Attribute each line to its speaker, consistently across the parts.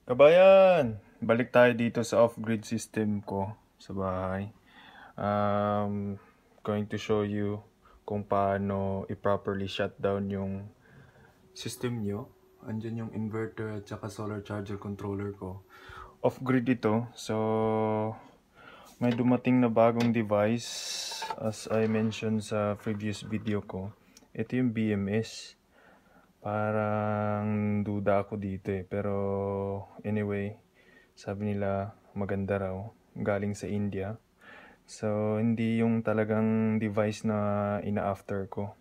Speaker 1: Kabayan! Balik tayo dito sa off-grid system ko sa bahay. Going to show you kung paano i-properly shut down yung system nyo. Andyan yung inverter at saka solar charger controller ko. Off-grid ito. So, may dumating na bagong device. As I mentioned sa previous video ko. Ito yung BMS. Parang duda ako dito eh. Pero anyway, sabi nila maganda raw. Galing sa India. So, hindi yung talagang device na ina-after ko.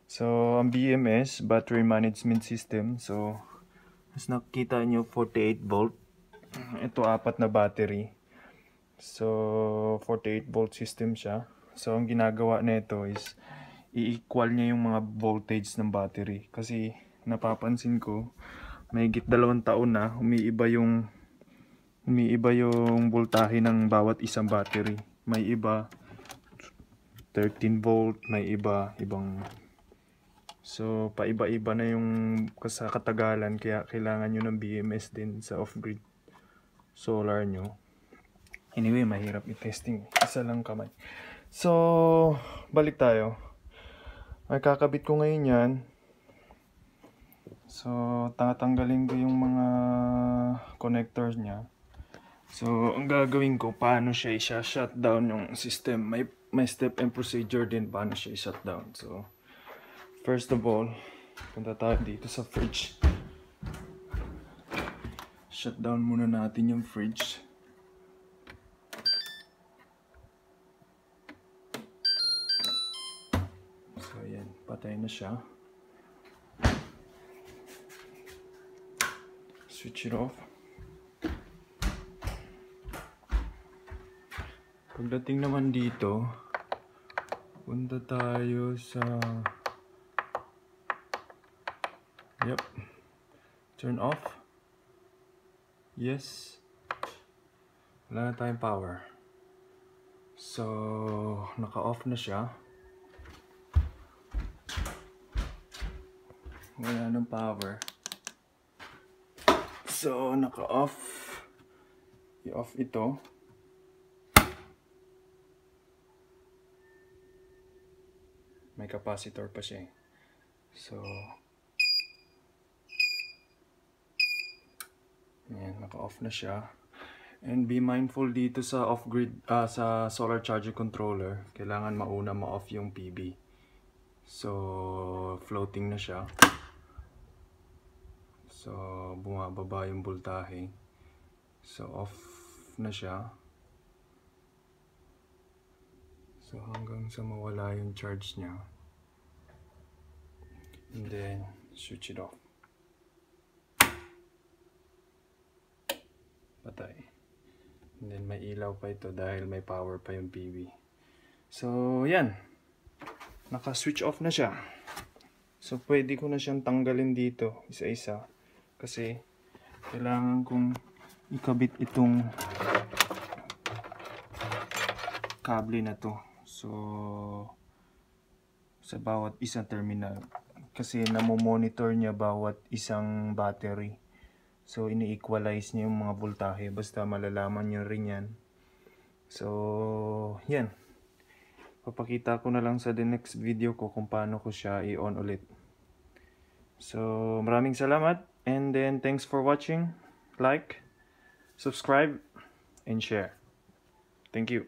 Speaker 1: So, ang BMS, Battery Management System. So, mas nakita nyo 48 volt. Ito, 4 na battery. So, 48 volt system siya. So, ang ginagawa nito is i-equal niya yung mga voltage ng battery. Kasi, napapansin ko, mahigit 2 taon na, umiiba yung voltahe ng bawat isang battery. May iba 13 volt, may iba ibang. So, paiba-iba na yung sa katagalan, kaya kailangan nyo ng BMS din sa off-grid solar nyo. Anyway, mahirap i-testing. Isa lang kamay. So, balik tayo. Ay, kakabit ko ngayon yan. So, tatanggalin ko yung mga connectors niya. So, ang gagawin ko, paano siya i-shut down yung system. May step and procedure din paano siya i-shut down. So, first of all, punta tayo dito sa fridge. Shut down muna natin yung fridge. So, ayan. Patay na siya. Switch it off. Pagdating naman dito, punta tayo sa turn off. Yes. Wala na tayong power. So, naka-off na siya. Wala nang power. So, naka-off. I-off ito. May capacitor pa siya. So, ayan, naka-off na siya. And be mindful dito sa off-grid, sa solar charger controller. Kailangan mauna ma-off yung PB. So, floating na siya. So, bumababa yung voltahe. So, off na siya. So, hanggang sa mawala yung charge niya. And then, switch it off. Patay. And then, may ilaw pa ito dahil may power pa yung PV. So, yan. Naka-switch off na siya. So, pwede ko na siyang tanggalin dito, isa-isa. Kasi, kailangan kong ikabit itong kable na to. So, sa bawat isang terminal. Kasi namo-monitor niya bawat isang battery. So, ini-equalize niya yung mga voltahe. Basta malalaman niyo rin yan. So, yan. Papakita ko na lang sa the next video ko kung paano ko siya i-on ulit. So, maraming salamat. And then, thanks for watching. Like, subscribe, and share. Thank you.